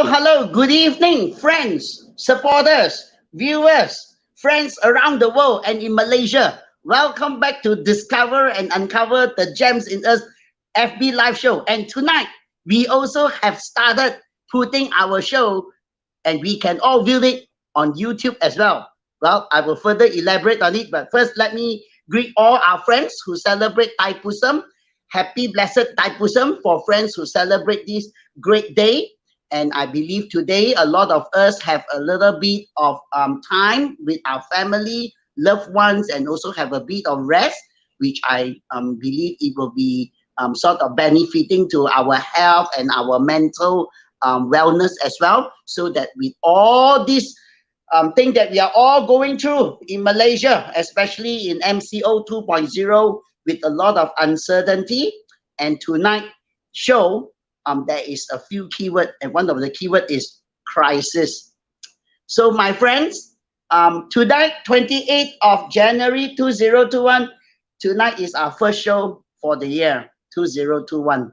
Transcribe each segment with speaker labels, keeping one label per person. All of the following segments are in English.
Speaker 1: hello. Good evening, friends, supporters, viewers, friends around the world and in Malaysia. Welcome back to Discover and Uncover the Gems in Us FB Live Show. And tonight, we also have started putting our show, and we can all view it on YouTube as well. Well, I will further elaborate on it, but first, let me greet all our friends who celebrate Thaipusam. Happy blessed Thaipusam for friends who celebrate this great day. And I believe today a lot of us have a little bit of time with our family, loved ones, and also have a bit of rest, which I believe it will be sort of benefiting to our health and our mental wellness as well. So that with all these things that we are all going through in Malaysia, especially in MCO 2.0, with a lot of uncertainty, and tonight show there is a few keywords, and one of the keywords is crisis. So my friends, tonight, 28th of January 2021, tonight is our first show for the year 2021.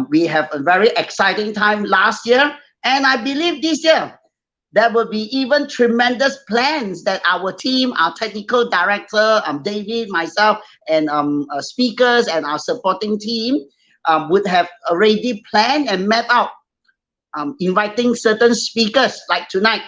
Speaker 1: We have a very exciting time last year, and I believe this year there will be even tremendous plans that our team, our technical director, David, myself, and speakers and our supporting team would have already planned and mapped out, inviting certain speakers like tonight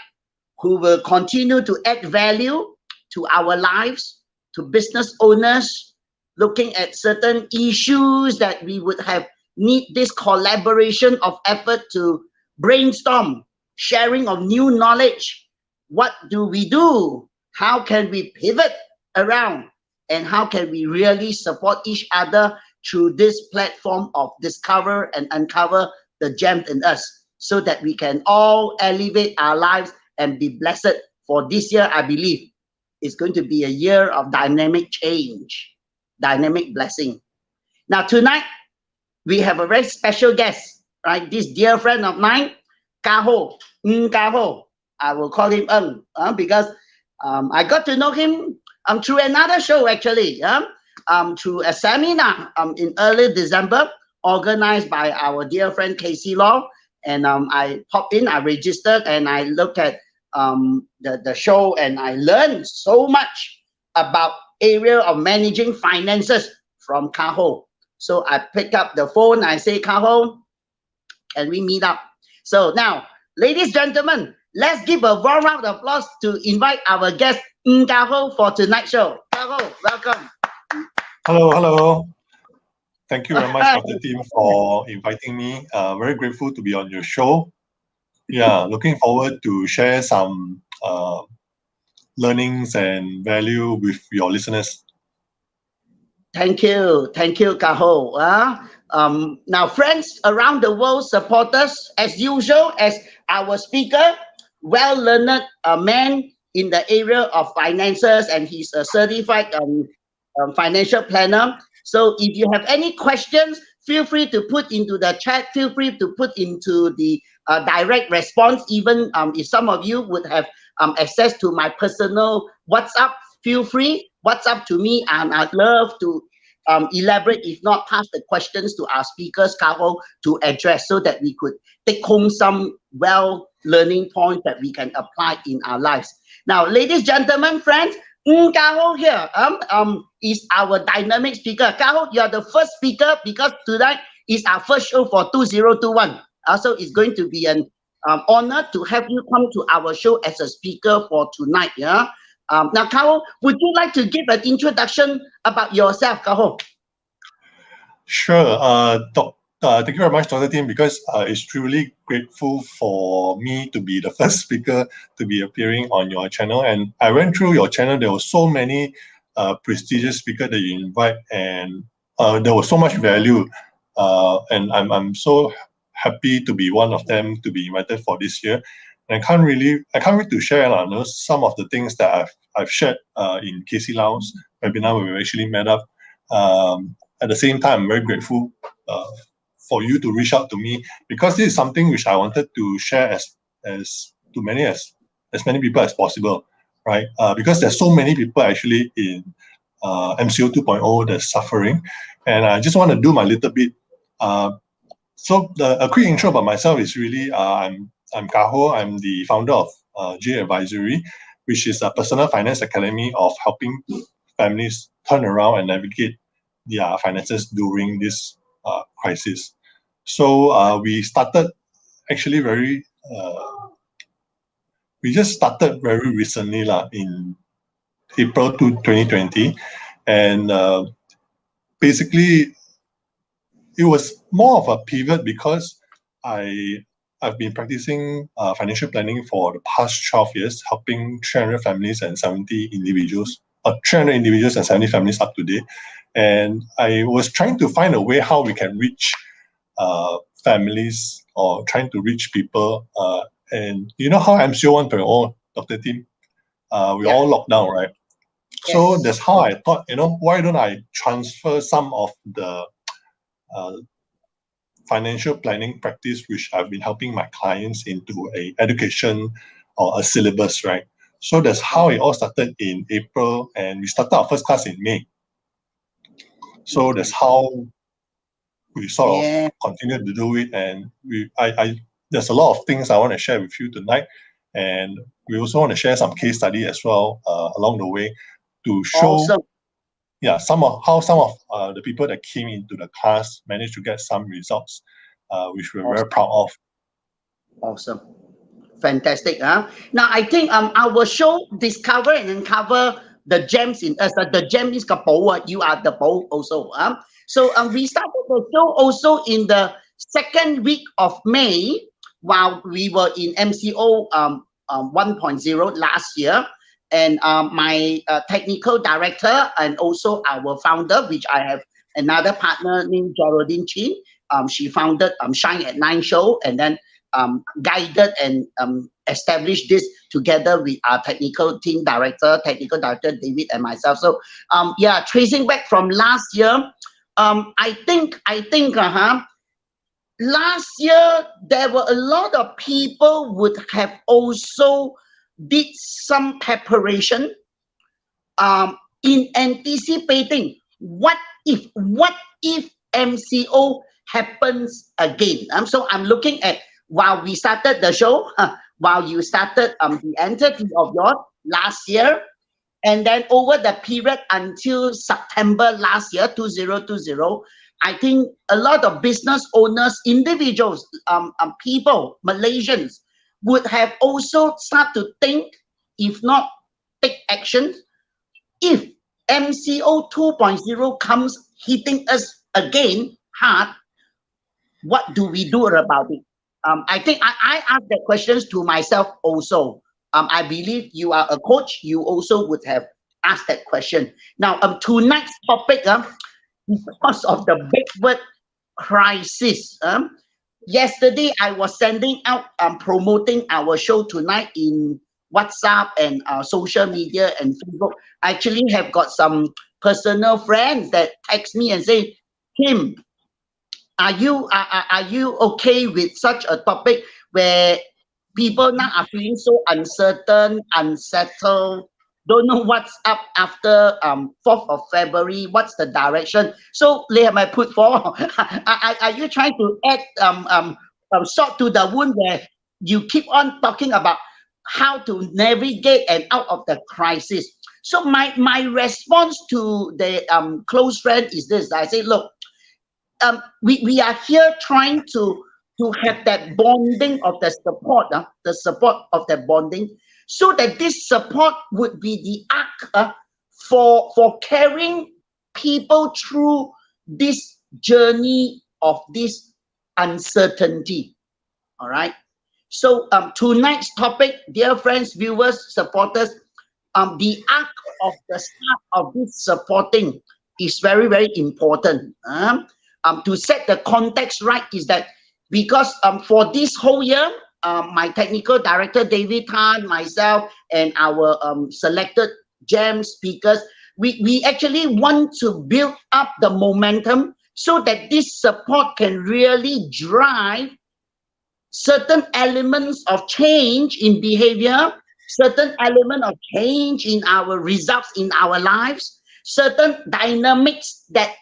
Speaker 1: who will continue to add value to our lives, to business owners, looking at certain issues that we would have need this collaboration of effort to brainstorm, sharing of new knowledge. What do we do? How can we pivot around? And how can we really support each other through this platform of discover and uncover the gems in us, so that we can all elevate our lives and be blessed for this year? I believe it's going to be a year of dynamic change, dynamic blessing. Now tonight, we have a very special guest, right? This dear friend of mine, Ka Hoe, Ng Ka Hoe. I will call him because I got to know him through another show actually, through a seminar in early December organized by our dear friend Casey Law. And I popped in, I registered, and I looked at the show, and I learned so much about area of managing finances from Ka Hoe. So I pick up the phone, I say, Ka Hoe, can we meet up? So now, ladies and gentlemen, let's give a warm round of applause to invite our guest, Ng Ka Hoe, for tonight's show. Ka Hoe, welcome.
Speaker 2: Hello. Thank you very much, Dr. Tim, for inviting me. Very grateful to be on your show. Yeah, looking forward to share some learnings and value with your listeners.
Speaker 1: Thank you, Ka Hoe. Now, friends around the world support us as usual as our speaker, well-learned man in the area of finances, and he's a certified financial planner. So if you have any questions, feel free to put into the chat, feel free to put into the direct response. Even if some of you would have access to my personal WhatsApp, feel free, WhatsApp to me, and I'd love to elaborate, if not pass the questions to our speakers, Ka Hoe, to address, so that we could take home some learning points that we can apply in our lives. Now, ladies, gentlemen, friends, Ng Ka Hoe here is our dynamic speaker. Ka Hoe, you are the first speaker because tonight is our first show for 2021. Also, it's going to be an honor to have you come to our show as a speaker for tonight. Yeah. Now, Ka Hoe, would you like to give an introduction about yourself, Ka Hoe?
Speaker 2: Sure. Thank you very much, Dr. Tim, because it's truly grateful for me to be the first speaker to be appearing on your channel. And I went through your channel. There were so many prestigious speakers that you invite, and there was so much value. And I'm so happy to be one of them to be invited for this year. And I can't wait to share some of the things that I've shared in Casey Lau's webinar where we actually met up. At the same time, I'm very grateful for you to reach out to me, because this is something which I wanted to share as many people as possible, right? Because there's so many people actually in MCO 2.0 that's suffering, and I just want to do my little bit. So a quick intro about myself is really I'm I'm Ka Hoe. I'm the founder of jadvisory, which is a personal finance academy of helping families turn around and navigate their finances during this crisis. So we started actually we just started very recently in April 2020, and basically it was more of a pivot because I've been practicing financial planning for the past 12 years, helping 300 families and 70 individuals, 300 individuals and 70 families up to date. And I was trying to find a way how we can reach families or trying to reach people. And you know how MCO 1.0, Dr. Tim, we
Speaker 1: Yeah.
Speaker 2: all locked down, right? So
Speaker 1: Yes.
Speaker 2: that's how I thought, why don't I transfer some of the financial planning practice which I've been helping my clients into a education or a syllabus, right? So that's how it all started in April, and we started our first class in May. So that's how we sort of
Speaker 1: Yeah.
Speaker 2: continued to do it, and there's a lot of things I want to share with you tonight, and we also want to share some case study as well along the way to show
Speaker 1: Awesome.
Speaker 2: some of the people that came into the class managed to get some results, which we're very proud of.
Speaker 1: Awesome. Fantastic. Huh? Now, I think our show discover and uncover the gems in us. The gem is Kapoa. You are the bow also. So we started the show also in the second week of May while we were in MCO 1.0 last year. And my technical director and also our founder, which I have another partner named Geraldine Chin. She founded Shine at 9 show, and then guided and established this together with our technical director David and myself. So yeah, tracing back from last year, I think last year there were a lot of people would have also did some preparation in anticipating what if MCO happens again. So I'm looking at while we started the show, while you started the entity of yours last year, and then over the period until September last year, 2020, I think a lot of business owners, individuals, people, Malaysians would have also start to think, if not take action, if MCO 2.0 comes hitting us again hard, what do we do about it? I think I asked that questions to myself also. I believe you are a coach. You also would have asked that question. Now, tonight's topic, because of the big word crisis. Yesterday, I was sending out promoting our show tonight in WhatsApp and social media and Facebook. I actually have got some personal friends that text me and say, Tim, are you okay with such a topic where people now are feeling so uncertain, unsettled, don't know what's up after 4th of February, what's the direction? So Liam, I put forward, are you trying to add salt to the wound where you keep on talking about how to navigate and out of the crisis? So my response to the close friend is this. I say, look, we are here trying to have that bonding of the support of that bonding, so that this support would be the arc for carrying people through this journey of this uncertainty. All right. So tonight's topic, dear friends, viewers, supporters, the arc of the start of this supporting is very, very important. To set the context right is that because for this whole year, my technical director David Tan, myself, and our selected GEM speakers, we actually want to build up the momentum so that this support can really drive certain elements of change in behavior, certain element of change in our results in our lives, certain dynamics that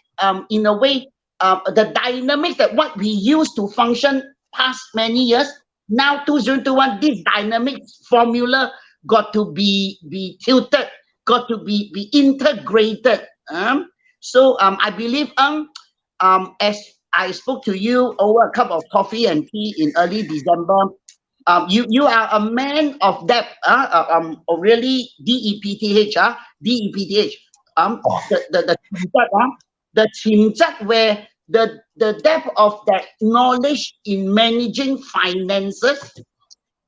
Speaker 1: in a way the dynamics that what we used to function past many years Now 2021, this dynamic formula got to be tilted, got to be integrated. I believe as I spoke to you over a cup of coffee and tea in early December, you are a man of depth, really DEPTH, DEPTH,
Speaker 2: Oh,
Speaker 1: the 침착 where the depth of that knowledge in managing finances,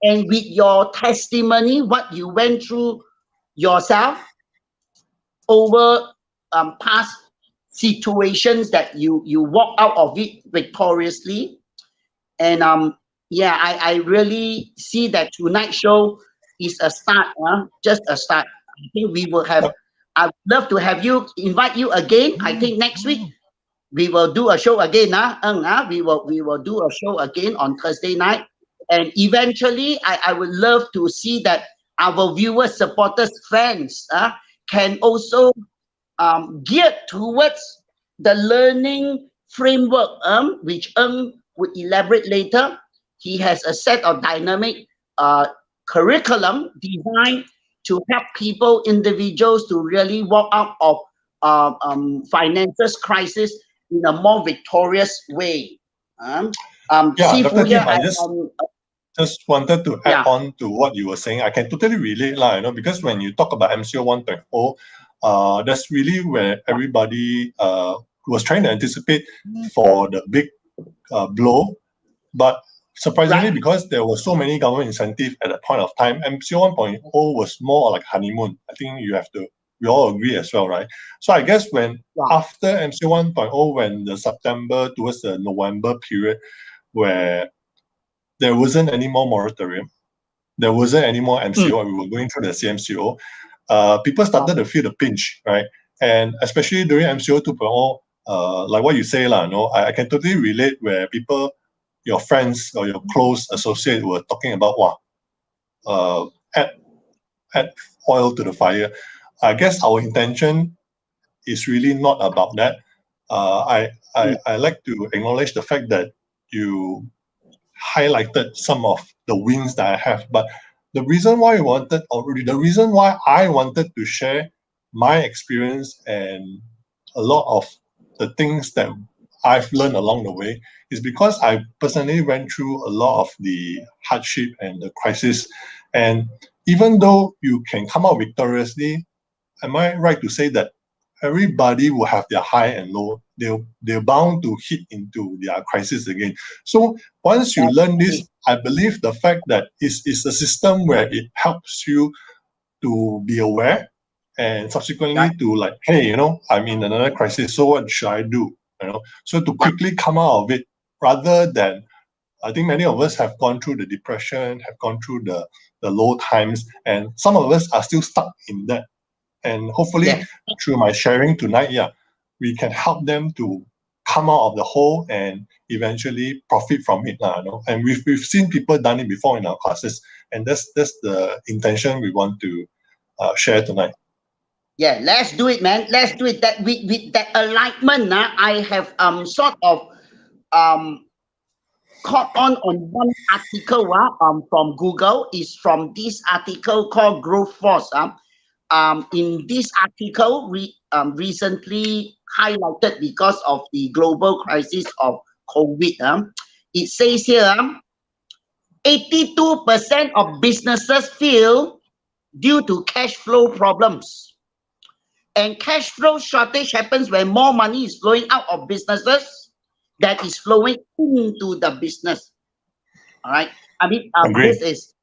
Speaker 1: and with your testimony, what you went through yourself over past situations that you walk out of it victoriously. And yeah, I really see that tonight's show is a start, just a start. I think we will have,
Speaker 2: yep.
Speaker 1: I'd love to have you, invite you again. I think next week we will do a show again, we will do a show again on Thursday night. And eventually I would love to see that our viewers, supporters, fans can also geared towards the learning framework, which would elaborate later. He has a set of dynamic curriculum designed to help people, individuals, to really walk out of finances crisis in a more victorious way.
Speaker 2: Yeah,
Speaker 1: See,
Speaker 2: Dr.
Speaker 1: Fuya,
Speaker 2: Tim, I just wanted to add
Speaker 1: yeah,
Speaker 2: on to what you were saying. I can totally relate, lah, because when you talk about MCO 1.0, that's really where everybody was trying to anticipate for the big blow. But surprisingly,
Speaker 1: right,
Speaker 2: because there were so many government incentive at that point of time, MCO 1.0 was more like honeymoon. I think we all agree as well, right? So I guess when
Speaker 1: yeah,
Speaker 2: after MCO 1.0, when the September towards the November period, where there wasn't any more moratorium, there wasn't any more MCO, we were going through the CMCO, people started to feel the pinch, right? And especially during MCO 2.0, like what you say, I can totally relate where people, your friends or your close associate were talking about, wow, add, add oil to the fire. I guess our intention is really not about that. I like to acknowledge the fact that you highlighted some of the wins that I have. But the reason why the reason why I wanted to share my experience and a lot of the things that I've learned along the way is because I personally went through a lot of the hardship and the crisis. And even though you can come out victoriously, am I right to say that everybody will have their high and low? They're bound to hit into their crisis again. So once you learn this, I believe the fact that it's a system where it helps you to be aware and
Speaker 1: right,
Speaker 2: subsequently to like, hey, I'm in another crisis, so what should I do? So to
Speaker 1: yeah,
Speaker 2: quickly come out of it rather than I think many of us have gone through the depression, have gone through the low times, and some of us are still stuck in that. And hopefully,
Speaker 1: yeah.
Speaker 2: through my sharing tonight, yeah, we can help them to come out of the hole and eventually profit from it. And we've seen people done it before in our classes, and that's the intention we want to share tonight.
Speaker 1: Yeah, let's do it, man. Let's do it. That with that alignment, I have sort of um caught on one article from Google. Is from this article called Growth Force. In this article, recently highlighted because of the global crisis of COVID. It says here, 82% of businesses fail due to cash flow problems. And cash flow shortage happens when more money is flowing out of businesses that is flowing into the business. All right. I mean,
Speaker 2: Agree.
Speaker 1: this is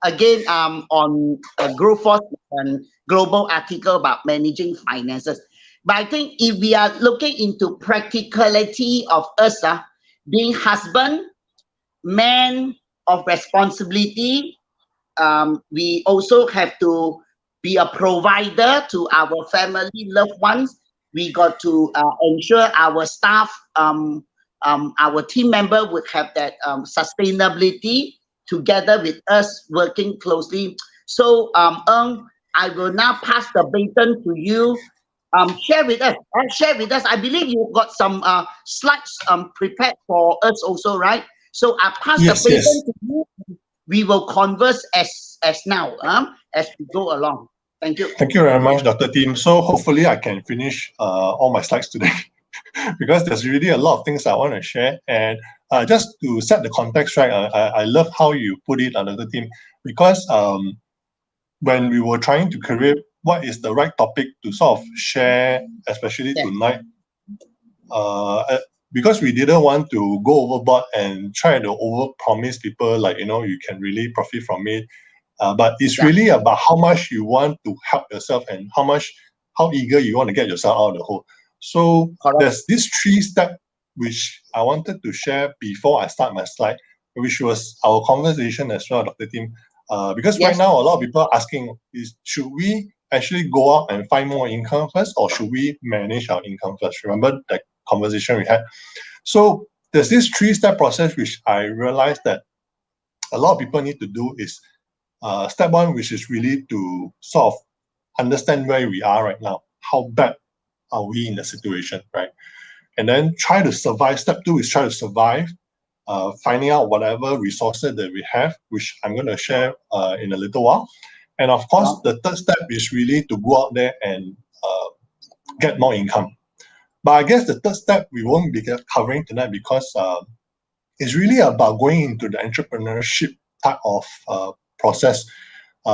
Speaker 1: again on a Growth Force and global article about managing finances. But I think if we are looking into practicality of us being husband, man of responsibility, we also have to be a provider to our family, loved ones. We got to ensure our staff, our team member would have that sustainability together with us working closely. So, I will now pass the baton to you. Share with us. Share with us. I believe you got some slides prepared for us also, right? So I pass the
Speaker 2: Yes,
Speaker 1: baton
Speaker 2: yes.
Speaker 1: to you. we will converse as now, as we go along. Thank you.
Speaker 2: Thank you very much, Dr. Tim. So hopefully I can finish all my slides today because there's really a lot of things I want to share. And just to set the context right, I love how you put it, Dr. Tim, because when we were trying to create what is the right topic to sort of share, especially tonight, because we didn't want to go overboard and try to overpromise people like, you can really profit from it. But it's really about how much you want to help yourself and how eager you want to get yourself out of the hole. So there's this 3-step which I wanted to share before I start my slide, which was our conversation as well, Dr. Tim. Because right now a lot of people are asking should we actually go out and find more income first, or should we manage our income first? Remember that conversation we had? So there's this 3-step process which I realized that a lot of people need to do is step 1, which is really to sort of understand where we are right now. How bad are we in the situation, right? And then try to survive. Step 2 is try to survive, finding out whatever resources that we have, which I'm going to share in a little while. And of course, the third step is really to go out there and get more income. But I guess the third step we won't be covering tonight because it's really about going into the entrepreneurship type of process.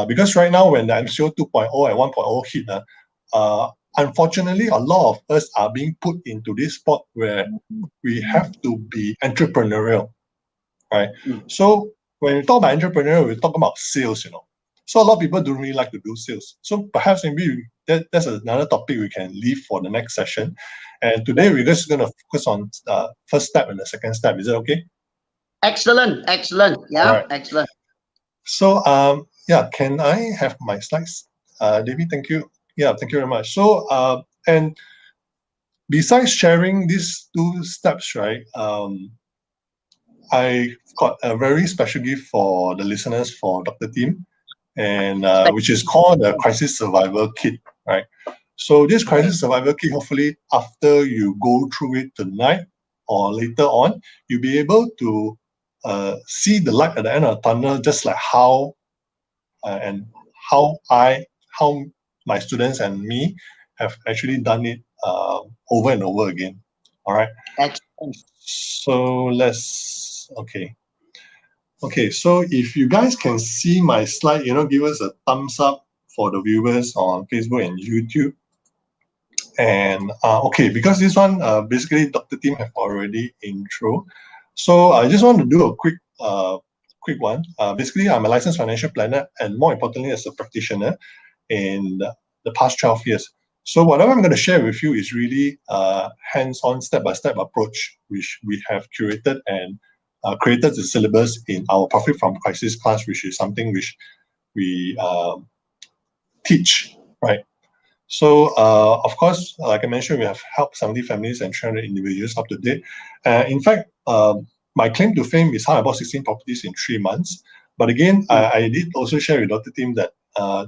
Speaker 2: Because right now, when the MCO 2.0 and 1.0 hit, unfortunately, a lot of us are being put into this spot where we have to be entrepreneurial, right? So when we talk about entrepreneurial, we talk about sales, So a lot of people don't really like to do sales. So perhaps maybe that's another topic we can leave for the next session. And today we're just going to focus on first step and the second step. Is it okay?
Speaker 1: Excellent. Yeah, excellent.
Speaker 2: So can I have my slides? David, thank you. Yeah, thank you very much. So and besides sharing these 2 steps, right, I got a very special gift for the listeners for Dr. Tim, and which is called the Crisis Survival Kit, right? So this Crisis Survival Kit, hopefully after you go through it tonight or later on, you'll be able to see the light at the end of the tunnel, just like how my students and me have actually done it over and over again. All right.
Speaker 1: Excellent.
Speaker 2: So okay. So if you guys can see my slide, give us a thumbs up for the viewers on Facebook and YouTube. And okay, because this one basically Dr. Tim have already intro. So I just want to do a quick one. Basically, I'm a licensed financial planner, and more importantly, as a practitioner in the past 12 years. So whatever I'm going to share with you is really hands-on, step-by-step approach, which we have curated and created the syllabus in our Profit from Crisis class, which is something which we teach, right? So, of course, like I mentioned, we have helped 70 families and 300 individuals up to date. In fact, my claim to fame is how I bought 16 properties in 3 months. But again, I did also share with Dr. Tim that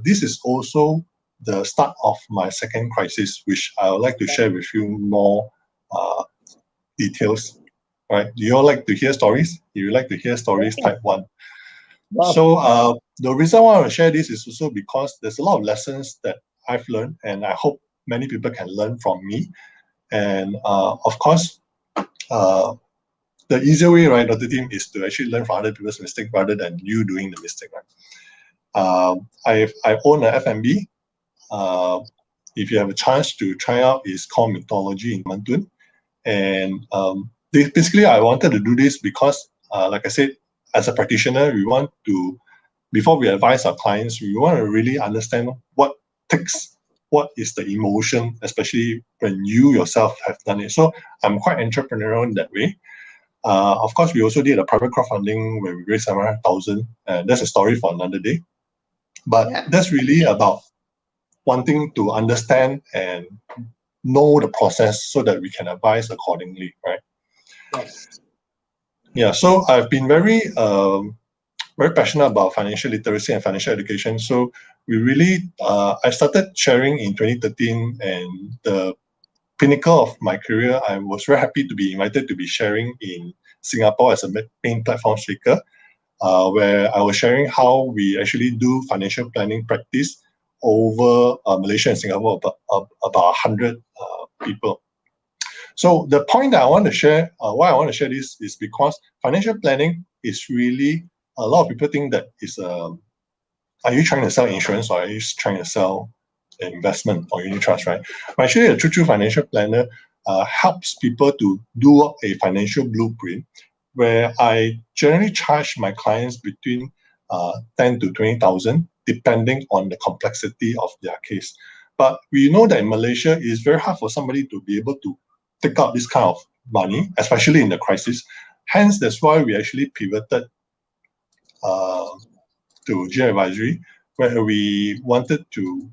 Speaker 2: this is also the start of my second crisis, which I would like to share with you more details. Right? Do you all like to hear stories? If you like to hear stories, type 1. Wow. So the reason why I want to share this is also because there's a lot of lessons that I've learned, and I hope many people can learn from me. And of course, the easier way, right, Dr. Tim, is to actually learn from other people's mistake rather than you doing the mistake, right? I own a F&B. If you have a chance to try out, it's called Mythology in Mantun. And basically, I wanted to do this because, like I said, as a practitioner, we want to, before we advise our clients, we want to really understand what is the emotion, especially when you yourself have done it. So I'm quite entrepreneurial in that way. Of course, we also did a private crowdfunding where we raised 700,000. That's a story for another day. But that's really about wanting to understand and know the process so that we can advise accordingly, right?
Speaker 1: Yes.
Speaker 2: Yeah, so I've been very passionate about financial literacy and financial education. So we really, I started sharing in 2013, and the pinnacle of my career, I was very happy to be invited to be sharing in Singapore as a main platform speaker. where I was sharing how we actually do financial planning practice over Malaysia and Singapore, about 100 people. So the point that I want to share, why I want to share this is because financial planning is really, a lot of people think that is, are you trying to sell insurance or are you trying to sell investment or unit trust, right? But actually, a true financial planner helps people to do a financial blueprint where I generally charge my clients between 10 to 20,000, depending on the complexity of their case. But we know that in Malaysia, it's very hard for somebody to be able to take out this kind of money, especially in the crisis. Hence, that's why we actually pivoted to jadvisory, where we wanted to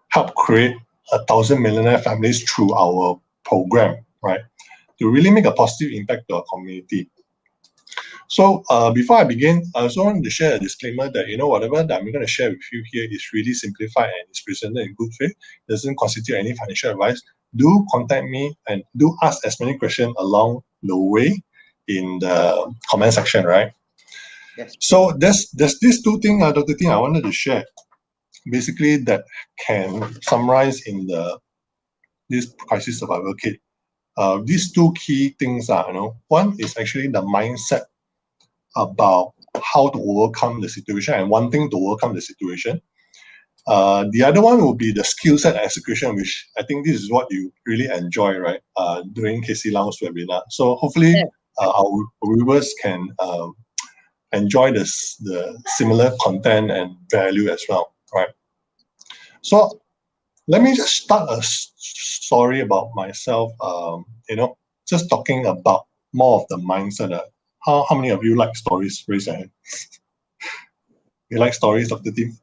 Speaker 2: help create 1,000 millionaire families through our program, right? To really make a positive impact to our community. So before I begin, I also want to share a disclaimer that, whatever that I'm going to share with you here is really simplified and is presented in good faith. It doesn't constitute any financial advice. Do contact me and do ask as many questions along the way in the comment section, right?
Speaker 1: Yes.
Speaker 2: So there's these two things, Dr. Ting, I wanted to share. Basically, that can summarize in this crisis survival kit. These two key things are, one is actually the mindset about how to overcome the situation and wanting to overcome the situation. The other one will be the skill set execution, which I think this is what you really enjoy, right? During Casey Lang's webinar. So hopefully our viewers can enjoy the similar content and value as well, right? So let me just start a story about myself. Just talking about more of the mindset. How many of you like stories? Raise your hand. You like stories, Dr. Tim?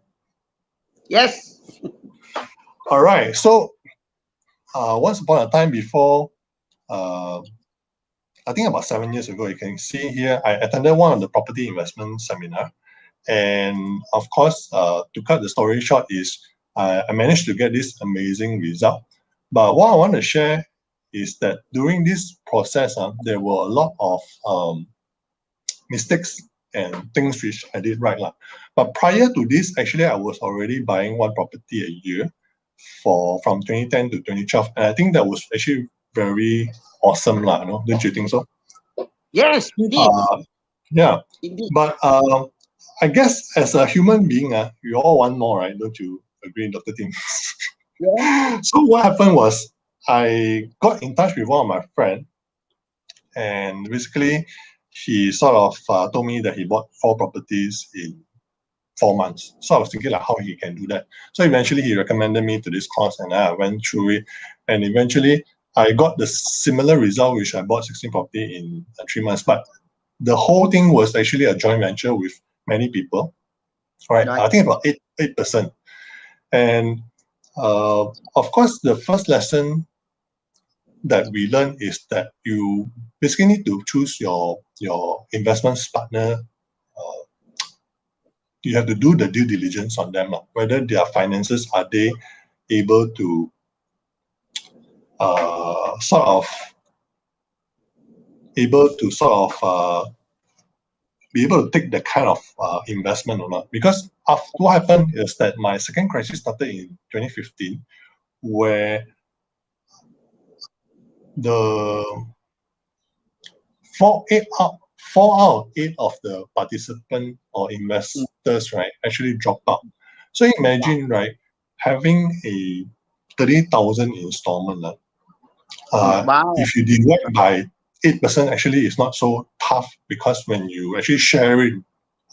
Speaker 1: Yes.
Speaker 2: All right. So once upon a time before, I think about 7 years ago, you can see here, I attended one of the property investment seminar. And of course, to cut the story short is I managed to get this amazing result. But what I want to share is that during this process, there were a lot of mistakes and things which I did right. But prior to this, actually, I was already buying one property a year from 2010 to 2012. And I think that was actually very awesome, don't you think so?
Speaker 1: Yes, indeed.
Speaker 2: Yeah.
Speaker 1: Indeed.
Speaker 2: But I guess as a human being, we all want more, right? Don't you agree, Dr. Tim?
Speaker 1: Yeah.
Speaker 2: So what happened was I got in touch with one of my friends, and basically he sort of told me that he bought 4 properties in 4 months. So I was thinking like how he can do that. So eventually he recommended me to this course, and I went through it, and eventually I got the similar result, which I bought 16 property in 3 months. But the whole thing was actually a joint venture with many people, right? I think about 8%. And of course, the first lesson that we learned is that you basically need to choose your investment partner. You have to do the due diligence on them, whether their finances, are they able to sort of be able to take that kind of investment or not. Because what happened is that my second crisis started in 2015, where the 4 out of 8 of the participants or investors, right, actually dropped out. So imagine, right, having a 30,000 installment.
Speaker 1: Wow.
Speaker 2: If you divide by 8%, actually it's not so tough, because when you actually share it,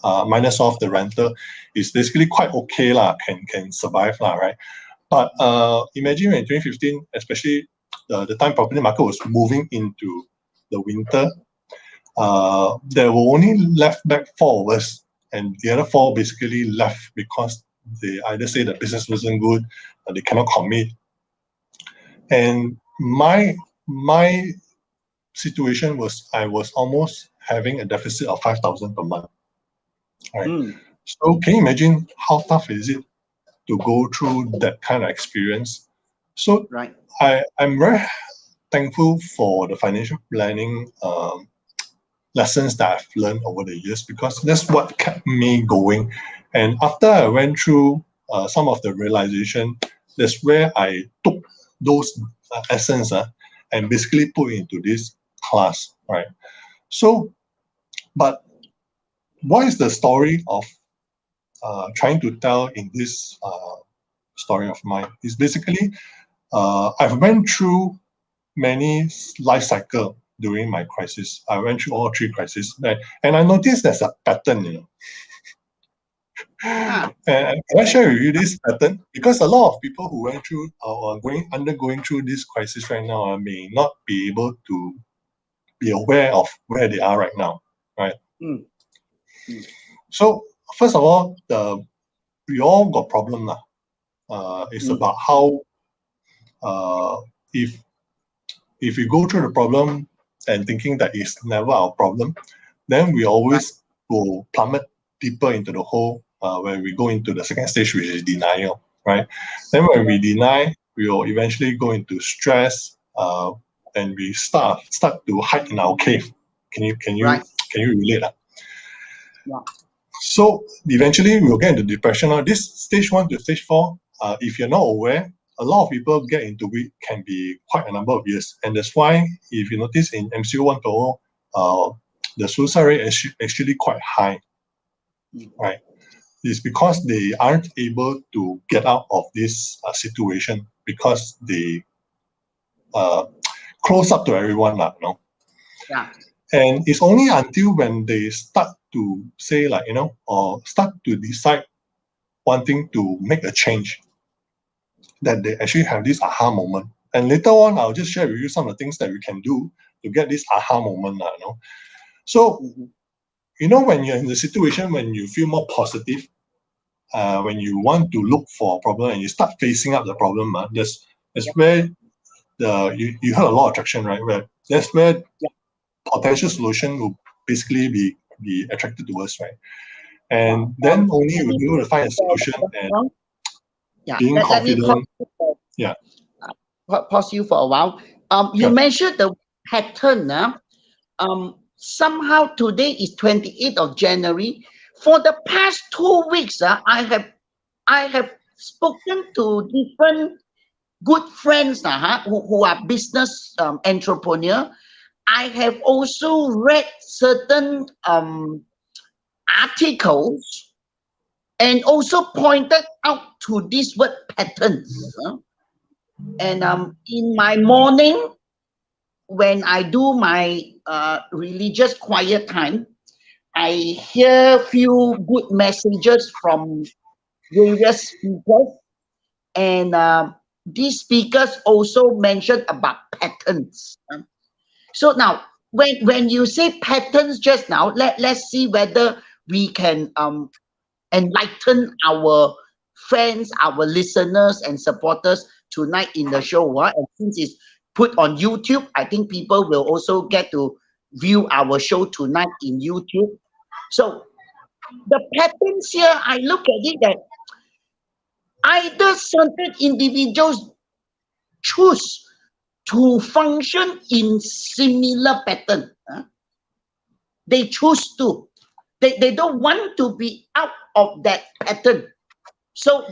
Speaker 2: minus off the rental, it's basically quite okay can survive right? But imagine in 2015, especially the time property market was moving into the winter, there were only left back 4 of us, and the other 4 basically left because they either say the business wasn't good, or they cannot commit. And my situation was I was almost having a deficit of 5,000 per month. Right. So can you imagine how tough is it to go through that kind of experience? So I'm very thankful for the financial planning lessons that I've learned over the years, because that's what kept me going. And after I went through some of the realization, that's where I took those lessons and basically put into this class, right? So, but what is the story of trying to tell in this story of mine? Is basically I've went through many life cycle during my crisis. I went through all three crises, and I noticed there's a pattern, you know.
Speaker 1: Ah,
Speaker 2: And can I share with you this pattern? Because a lot of people who went through or are undergoing through this crisis right now may not be able to be aware of where they are right now, right?
Speaker 1: mm, mm,
Speaker 2: So first of all, we all got problem lah. It's
Speaker 1: mm,
Speaker 2: about how uh, if we go through the problem and thinking that it's never our problem, then we
Speaker 1: right.
Speaker 2: always will plummet deeper into the hole where we go into the second stage, which is denial, right? Then when we deny, we will eventually go into stress, and we start to hide in our cave. Can you
Speaker 1: Right.
Speaker 2: relate that?
Speaker 1: Yeah.
Speaker 2: So eventually we'll get into depression. Now, this stage 1 to stage 4, if you're not aware, a lot of people get into it can be quite a number of years. And that's why, if you notice in MCO 1.0, the suicide rate is actually quite high,
Speaker 1: Mm.
Speaker 2: right? It's because they aren't able to get out of this situation because they close up to everyone, you know.
Speaker 1: Yeah.
Speaker 2: And it's only until when they start to say, like, you know, or start to decide wanting to make a change, that they actually have this aha moment. And later on, I'll just share with you some of the things that we can do to get this aha moment, you know. So,
Speaker 1: Mhm.
Speaker 2: you know, when you're in the situation when you feel more positive, when you want to look for a problem and you start facing up the problem, that's
Speaker 1: Yeah.
Speaker 2: where you heard a lot of traction, right? Where that's where
Speaker 1: Yeah.
Speaker 2: potential solution will basically be attracted to us, right?
Speaker 1: Yeah.
Speaker 2: And then only
Speaker 1: Let
Speaker 2: you'll
Speaker 1: me
Speaker 2: be able to find a solution and
Speaker 1: yeah.
Speaker 2: being
Speaker 1: Let me pause
Speaker 2: confident.
Speaker 1: you for,
Speaker 2: Yeah,
Speaker 1: pause you for a while. You
Speaker 2: sure.
Speaker 1: mentioned the pattern. Somehow today is 28th of January. For the past 2 weeks, I have spoken to different good friends who are business entrepreneur. I have also read certain articles and also pointed out to this word patterns. And in my morning, when I do my religious quiet time, I hear few good messages from various speakers, and these speakers also mentioned about patterns. So now, when you say patterns just now, let's see whether we can enlighten our friends, our listeners, and supporters tonight in the show. And since it's put on YouTube, I think people will also get to view our show tonight in YouTube. So the patterns here, I look at it that either certain individuals choose to function in similar pattern. They choose to. They don't want to be out of that pattern. So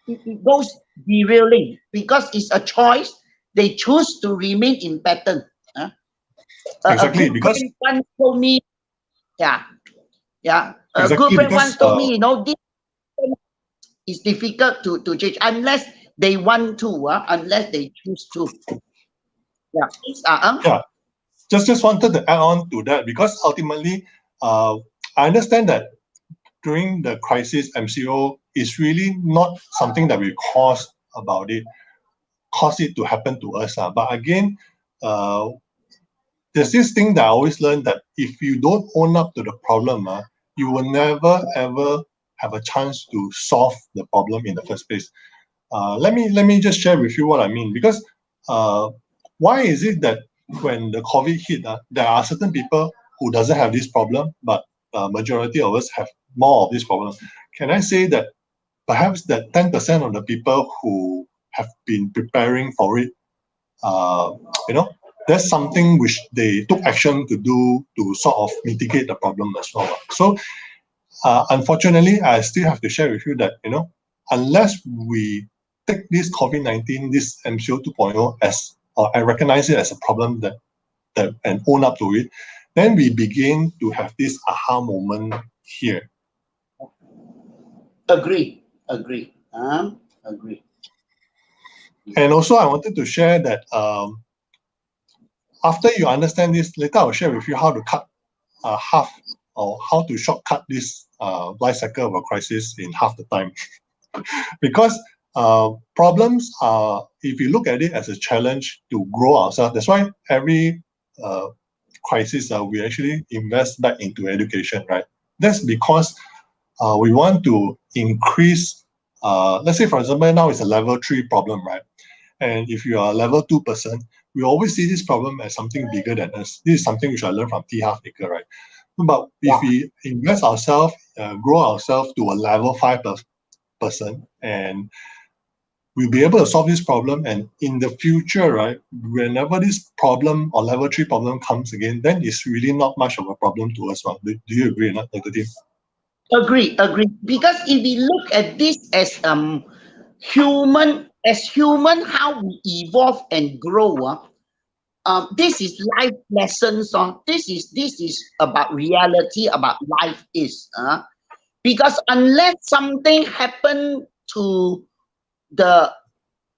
Speaker 1: it goes derailing because it's a choice. They choose to remain in pattern. A
Speaker 2: Exactly,
Speaker 1: good
Speaker 2: because
Speaker 1: friend once told me, yeah, yeah. A good
Speaker 2: exactly
Speaker 1: friend
Speaker 2: because
Speaker 1: once told me, this is difficult to change unless they want to, unless they choose to. Yeah.
Speaker 2: yeah, just wanted to add on to that, because ultimately, I understand that during the crisis, MCO is really not something that we cause it to happen to us. But again, uh, there's this thing that I always learned, that if you don't own up to the problem, you will never ever have a chance to solve the problem in the first place. Let me just share with you what I mean. Because why is it that when the COVID hit, there are certain people who doesn't have this problem, but majority of us have more of this problem? Can I say that perhaps that 10% of the people who have been preparing for it, uh, you know, that's something which they took action to do to sort of mitigate the problem as well. So unfortunately, I still have to share with you that, unless we take this COVID-19, this MCO 2.0 as, I recognize it as a problem that and own up to it, then we begin to have this aha moment here.
Speaker 1: Agree.
Speaker 2: And also, I wanted to share that after you understand this, later I'll share with you how to cut half, or how to shortcut this life cycle of a crisis in half the time. Because problems are, if you look at it as a challenge to grow ourselves, that's why every crisis we actually invest back into education, right? That's because we want to increase, let's say for example, now it's a level 3 problem, right? And if you are a level 2 person, we always see this problem as something bigger than us. This is something which I learned from T. Half Acre, right? But if we invest ourselves, grow ourselves to a level 5 person, and we'll be able to solve this problem. And in the future, right, whenever this problem or level 3 problem comes again, then it's really not much of a problem to us. Do you agree or not, Dr. Tim?
Speaker 1: Agree. Because if we look at this as human, how we evolve and grow, this is life lessons. This is about reality, about life is. Because unless something happened to the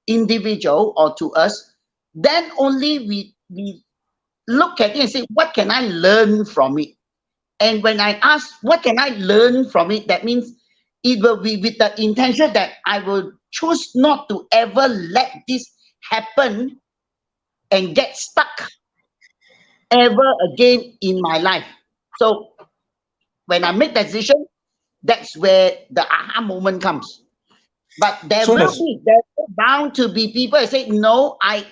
Speaker 1: individual or to us, then only we look at it and say, what can I learn from it? And when I ask, what can I learn from it? That means it will be with the intention that I will choose not to ever let this happen and get stuck ever again in my life. So when I make that decision, that's where the aha moment comes. But there will be, there's bound to be people that say, no, I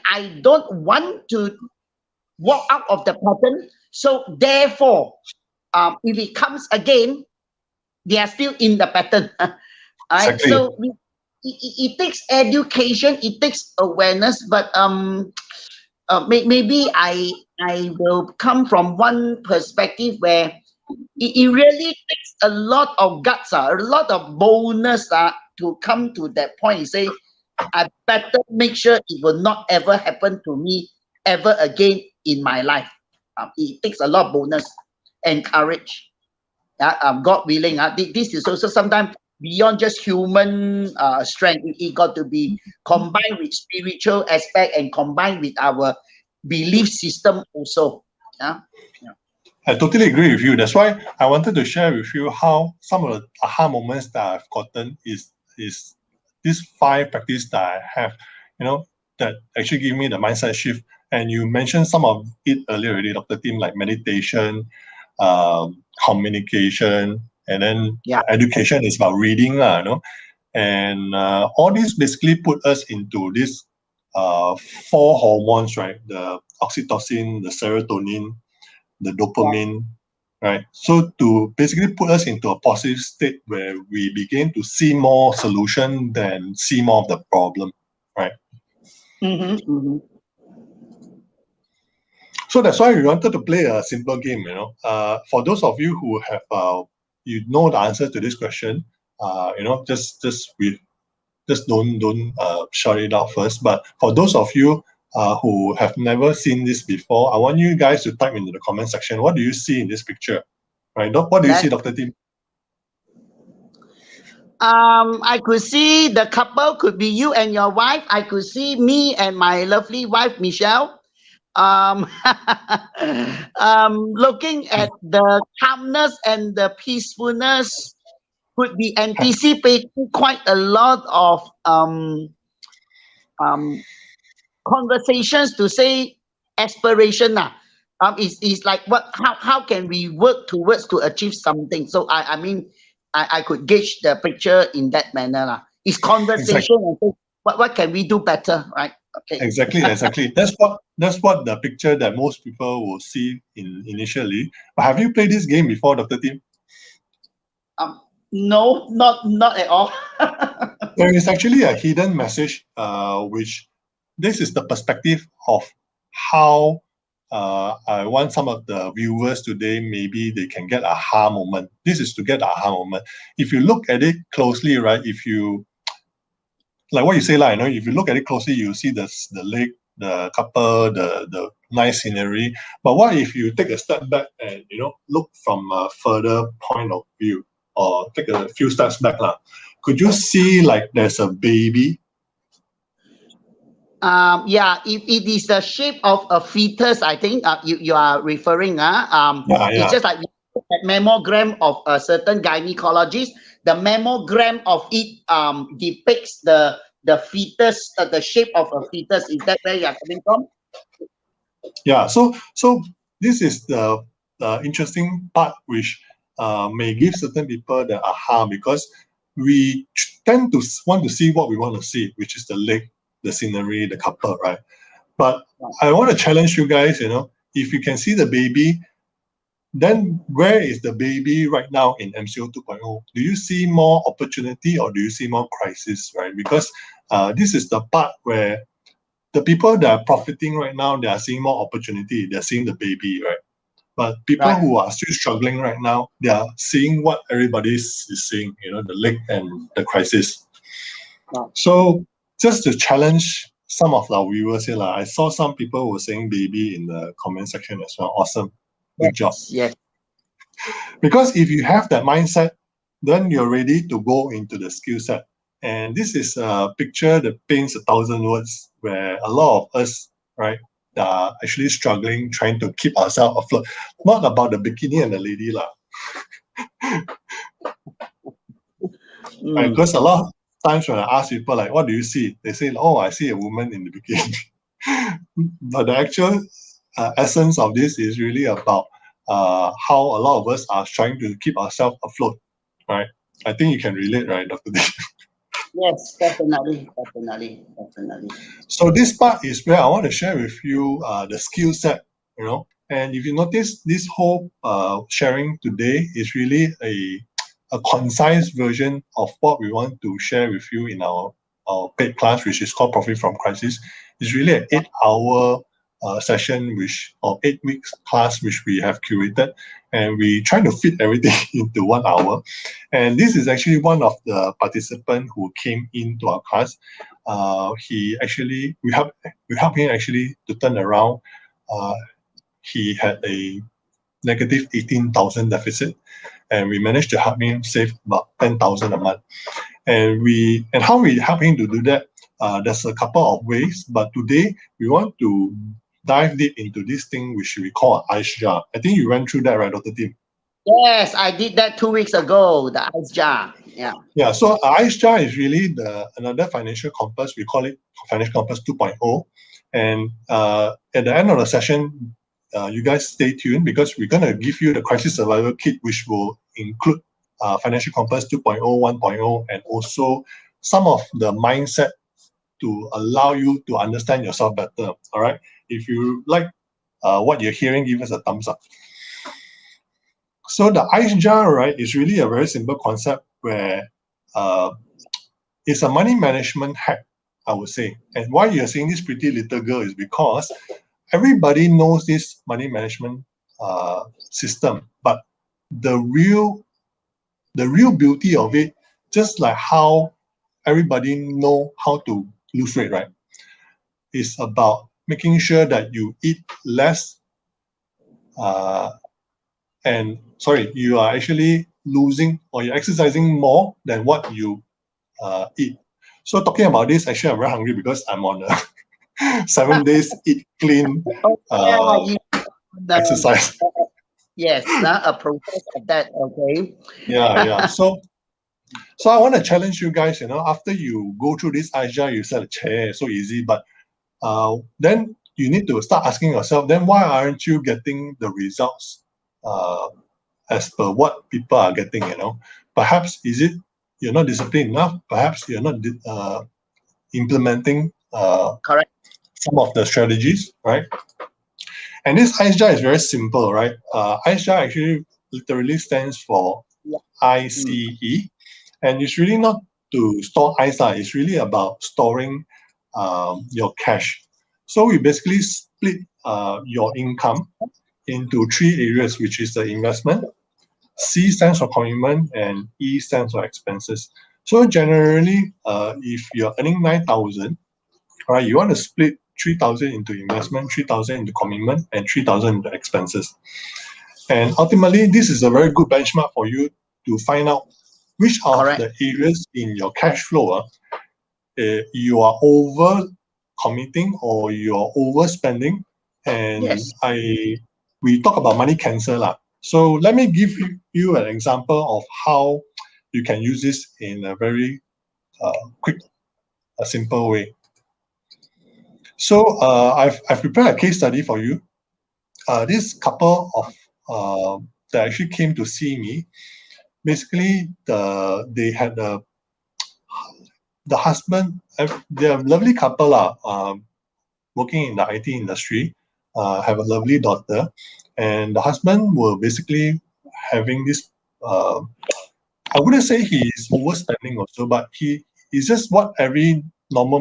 Speaker 1: don't want to walk out of the pattern. So therefore, if it comes again, they are still in the pattern.
Speaker 2: Exactly.
Speaker 1: So it takes education, it takes awareness, but maybe I will come from one perspective where it really takes a lot of guts, a lot of boldness to come to that point and say, I better make sure it will not ever happen to me ever again in my life. It takes a lot of boldness and courage. God willing, this is also sometimes beyond just human strength. It got to be combined with spiritual aspect and combined with our belief system also.
Speaker 2: I totally agree with you. That's why I wanted to share with you how some of the aha moments that I've gotten is these 5 practices that I have, that actually give me the mindset shift. And you mentioned some of it earlier already, Dr. Tim, like meditation, communication, and then education is about reading, and all these basically put us into this 4 hormones, right? The oxytocin, the serotonin, the dopamine, right? So to basically put us into a positive state where we begin to see more solution than see more of the problem, right? So that's why we wanted to play a simple game, for those of you who have, the answer to this question, just don't shout it out first. But for those of you who have never seen this before, I want you guys to type into the comment section, what do you see in this picture, right? What do you see, Dr. Tim?
Speaker 1: I could see the couple could be you and your wife. I could see me and my lovely wife, Michelle. Looking at the calmness and the peacefulness, could be anticipating quite a lot of conversations to say aspiration. Is like how can we work towards to achieve something? So I mean I could gauge the picture in that manner. It's conversation and say, what can we do better, right? Okay.
Speaker 2: Exactly. That's what the picture that most people will see initially. But have you played this game before, Dr. Tim?
Speaker 1: No, not at all.
Speaker 2: There is actually a hidden message, which this is the perspective of how I want some of the viewers today, maybe they can get aha moment. This is to get aha moment. If you look at it closely, right, if you, like what you say, like, if you look at it closely, you see the lake, the couple, the nice scenery. But what if you take a step back and, look from a further point of view, or take a few steps back, lah? Could you see like there's a baby?
Speaker 1: Yeah, it is the shape of a fetus, I think you are referring. It's just like a mammogram of a certain gynecologist. The mammogram of it depicts the fetus, the shape of a fetus. Is that where you're coming from?
Speaker 2: Yeah, so this is the interesting part, which may give certain people the aha, because we tend to want to see what we want to see, which is the lake, the scenery, the couple, right? But I want to challenge you guys, if you can see the baby, then where is the baby right now in MCO 2.0? Do you see more opportunity or do you see more crisis, right? Because this is the part where the people that are profiting right now, they are seeing more opportunity. They're seeing the baby, right? But people who are still struggling right now, they are seeing what everybody is seeing, the lake and the crisis. So just to challenge some of our viewers here, I saw some people were saying baby in the comment section as well. Awesome. Good job.
Speaker 1: Yes.
Speaker 2: Because if you have that mindset, then you're ready to go into the skill set. And this is a picture that paints 1,000 words, where a lot of us, right, are actually struggling, trying to keep ourselves afloat. Not about the bikini and the lady, lah. Right? Because a lot of times when I ask people, like, what do you see? They say, oh, I see a woman in the bikini. But the actual essence of this is really about how a lot of us are trying to keep ourselves afloat, right? I think you can relate, right, Dr. D?
Speaker 1: Yes, definitely.
Speaker 2: So this part is where I want to share with you the skill set, and if you notice, this whole sharing today is really a concise version of what we want to share with you in our paid class, which is called Profit from Crisis. It's really an 8-hour session, or 8 weeks class, which we have curated, and we try to fit everything into 1 hour. And this is actually one of the participants who came into our class. We helped him actually to turn around. He had a negative 18,000 deficit, and we managed to help him save about 10,000 a month. And how we help him to do that, there's a couple of ways, but today we want to dive deep into this thing which we call an ice jar. I think you went through that, right, Dr. Tim?
Speaker 1: Yes, I did that 2 weeks ago, the ice jar.
Speaker 2: Yeah, so ice jar is really another financial compass. We call it Financial Compass 2.0. And at the end of the session, you guys stay tuned, because we're going to give you the Crisis Survival Kit, which will include Financial Compass 2.0, 1.0, and also some of the mindset to allow you to understand yourself better. All right. If you like what you're hearing, give us a thumbs up. So the ice jar, right, is really a very simple concept where it's a money management hack, I would say. And why you're seeing this pretty little girl is because everybody knows this money management system, but the real beauty of it, just like how everybody know how to lose weight, right, is about making sure that you eat less, you are actually losing, or you're exercising more than what you eat. So talking about this, actually, I'm very hungry because I'm on a 7 days eat clean exercise.
Speaker 1: Yes, a process of that. Okay.
Speaker 2: Yeah. So I want to challenge you guys. After you go through this ice jar, you said, "Che, so easy," but then you need to start asking yourself, then why aren't you getting the results as per what people are getting? Perhaps is it you're not disciplined enough? Perhaps you're not implementing
Speaker 1: Correct.
Speaker 2: some of the strategies, right? And this ice jar is very simple, right? Ice jar actually literally stands for ICE, and it's really not to store ice. It's really about storing your cash. So we basically split your income into three areas, which is the investment, C stands for commitment, and E stands for expenses. So generally, if you're earning 9,000, right, you want to split 3,000 into investment, 3,000 into commitment, and 3,000 into expenses. And ultimately, this is a very good benchmark for you to find out which of the areas in your cash flow you are over committing or you are overspending. And
Speaker 1: Yes.
Speaker 2: we talk about money cancer lah. So let me give you an example of how you can use this in a very quick, simple way. So I've prepared a case study for you. This couple of that actually came to see me. Basically, they had the husband. They're a lovely couple working in the IT industry. Have a lovely daughter, and the husband were basically having this. I wouldn't say he's overspending also, but he's just what every normal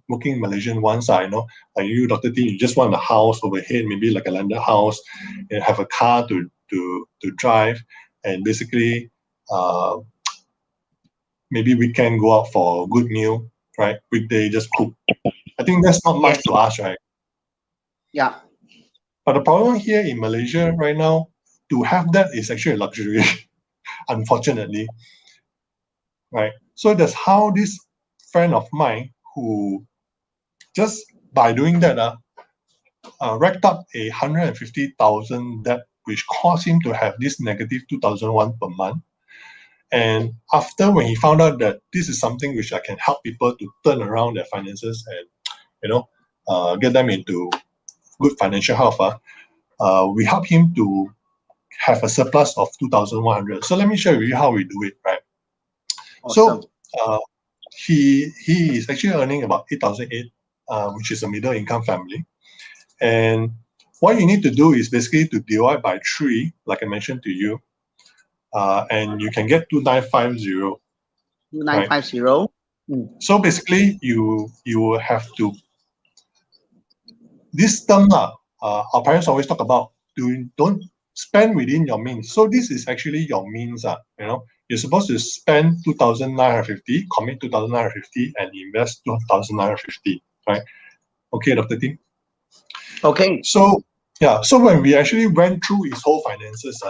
Speaker 2: working Malaysian wants. I know, like you, Dr. T, you just want a house overhead, maybe like a landed house, and have a car to drive, and basically, maybe we can go out for a good meal, right? Weekday, just cook. I think that's not much to ask, right?
Speaker 1: Yeah.
Speaker 2: But the problem here in Malaysia right now, to have that is actually a luxury, unfortunately, right? So that's how this friend of mine, who just by doing that, racked up 150,000 debt, which caused him to have this negative 2,001 per month. And after when he found out that this is something which I can help people to turn around their finances and get them into good financial health, we help him to have a surplus of 2,100. So let me share with you how we do it, right?
Speaker 1: Awesome.
Speaker 2: So he is actually earning about 8,008, which is a middle income family. And what you need to do is basically to divide by 3, like I mentioned to you, and you can get 2,950.
Speaker 1: 2,950.
Speaker 2: Right? So basically, you will have to, this term, our parents always talk about, don't spend within your means. So this is actually your means. You're supposed to spend 2,950, commit 2,950, and invest 2,950, right? Okay, Dr. Tim?
Speaker 1: Okay.
Speaker 2: So, yeah, so when we actually went through his whole finances,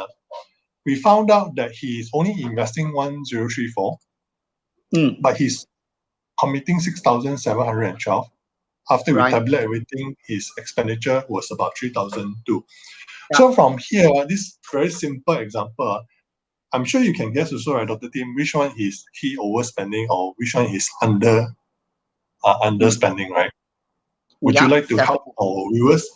Speaker 2: we found out that he is only investing 1,034, but he's committing 6,712. After we tabulate everything, his expenditure was about 3,002. Yeah. So from here, this very simple example, I'm sure you can guess also, right, Dr. Tim, which one is he overspending or which one is underspending, right? Would you like to help our viewers?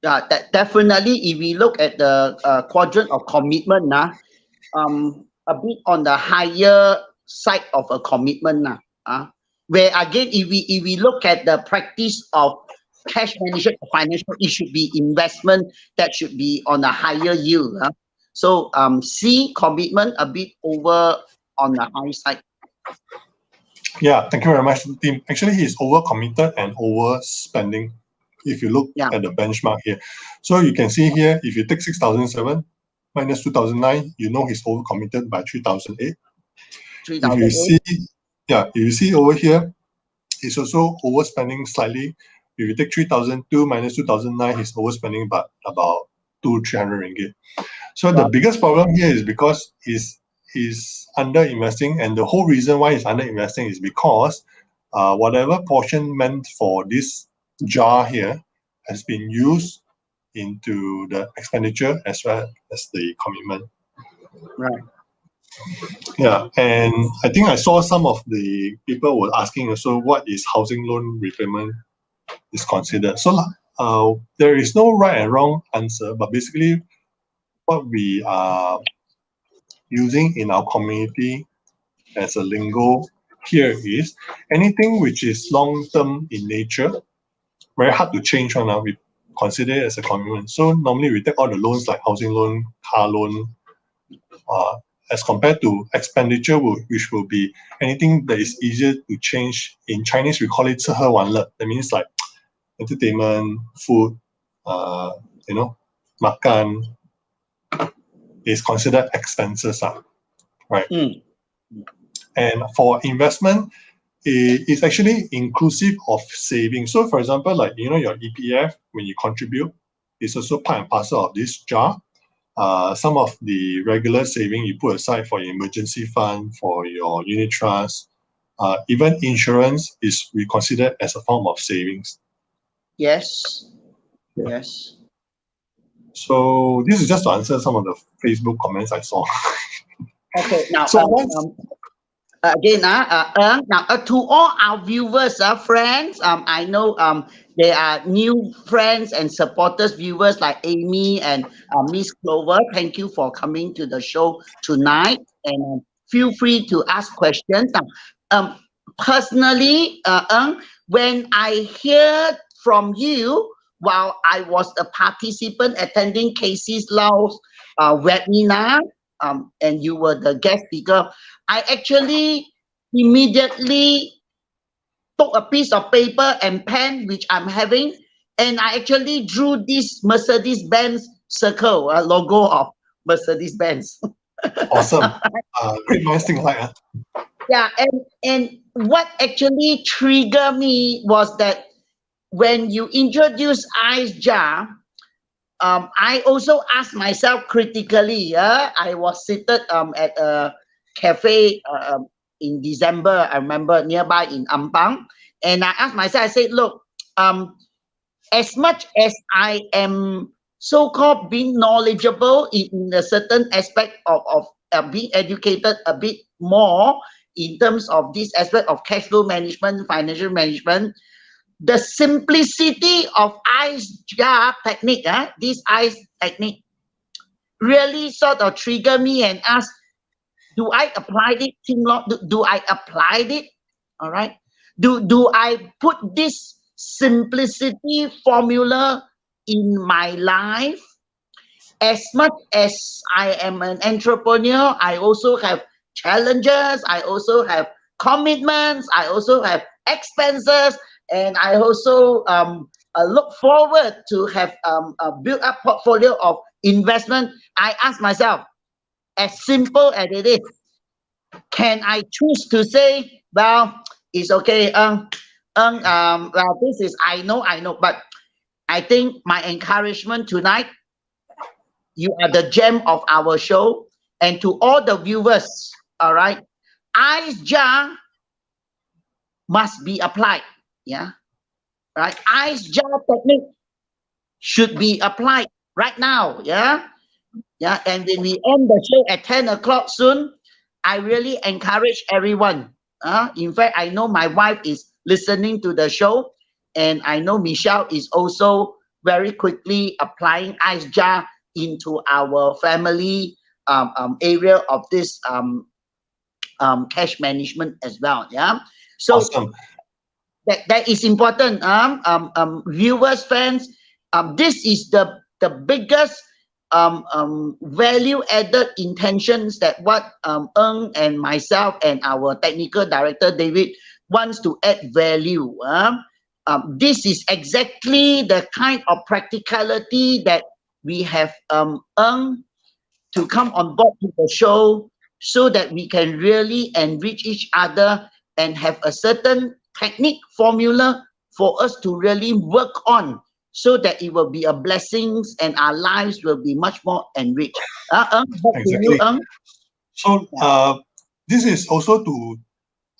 Speaker 1: Yeah, definitely. If we look at the quadrant of commitment, a bit on the higher side of a commitment, where again, if we look at the practice of cash management financial, it should be investment that should be on a higher yield. So C, commitment, a bit over on the high side.
Speaker 2: Yeah, thank you very much, team. Actually, he's over-committed and overspending if you look at the benchmark here. So you can see here, if you take 6,007 minus 2,009, you know he's over-committed by 3,008. If you see over here, he's also overspending slightly. If you take 3,002 minus 2,009, he's overspending by about 200-300 ringgit. So the biggest problem here is because he's under investing, and the whole reason why he's under investing is because whatever portion meant for this jar here has been used into the expenditure as well as the commitment.
Speaker 1: Right.
Speaker 2: Yeah, and I think I saw some of the people were asking also what is housing loan repayment is considered. So there is no right and wrong answer, but basically what we are using in our community as a lingo here is anything which is long-term in nature, very hard to change one, we consider it as a commitment. So normally we take all the loans like housing loan, car loan, as compared to expenditure, which will be anything that is easier to change. In Chinese, we call it 吃喝玩乐. That means like entertainment, food, makan is considered expenses, right? And for investment, it's actually inclusive of saving. So for example, like, your EPF, when you contribute, is also part and parcel of this jar. Some of the regular saving you put aside for your emergency fund, for your unit trust, even insurance is considered as a form of savings.
Speaker 1: Yes.
Speaker 2: Yeah.
Speaker 1: Yes.
Speaker 2: So this is just to answer some of the Facebook comments I saw.
Speaker 1: Okay. Now,
Speaker 2: So once
Speaker 1: again, to all our viewers, friends, I know there are new friends and supporters, viewers like Amy and Miss Clover. Thank you for coming to the show tonight, and feel free to ask questions. Now, personally, when I hear from you while I was a participant attending Casey's Lau's webinar, and you were the guest speaker, I actually immediately took a piece of paper and pen, which I'm having, and I actually drew this Mercedes-Benz circle, a logo of Mercedes-Benz.
Speaker 2: awesome, great minds think alike.
Speaker 1: Yeah, and what actually triggered me was that when you introduce ice jar, I also asked myself critically. I was seated at a cafe in December, I remember, nearby in Ampang, and I asked myself, I said, look, as much as I am so-called being knowledgeable in a certain aspect of being educated a bit more in terms of this aspect of cash flow management, financial management, the simplicity of ice jar technique, this ice technique, really sort of trigger me and ask, do I apply it, Tim Law? Do I apply it? All right. Do I put this simplicity formula in my life? As much as I am an entrepreneur, I also have challenges, I also have commitments, I also have expenses, and I also look forward to have a built up portfolio of investment. I ask myself, as simple as it is, can I choose to say, well, it's okay, well, this is, I know, but I think my encouragement tonight, you are the gem of our show. And to all the viewers, all right, ice jar must be applied. Yeah, right. Ice jar technique should be applied right now. Yeah, yeah. And when we end the show at 10 o'clock soon, I really encourage everyone. In fact, I know my wife is listening to the show, and I know Michelle is also very quickly applying ice jar into our family area of this cash management as well. Yeah, so
Speaker 2: Awesome.
Speaker 1: that is important. Viewers, fans, this is the biggest value added intentions that what Ng and myself and our technical director David wants to add value. This is exactly the kind of practicality that we have Ng to come on board to the show, so that we can really enrich each other and have a certain technique formula for us to really work on, so that it will be a blessings and our lives will be much more enriched. Back to you,
Speaker 2: Exactly. So this is also to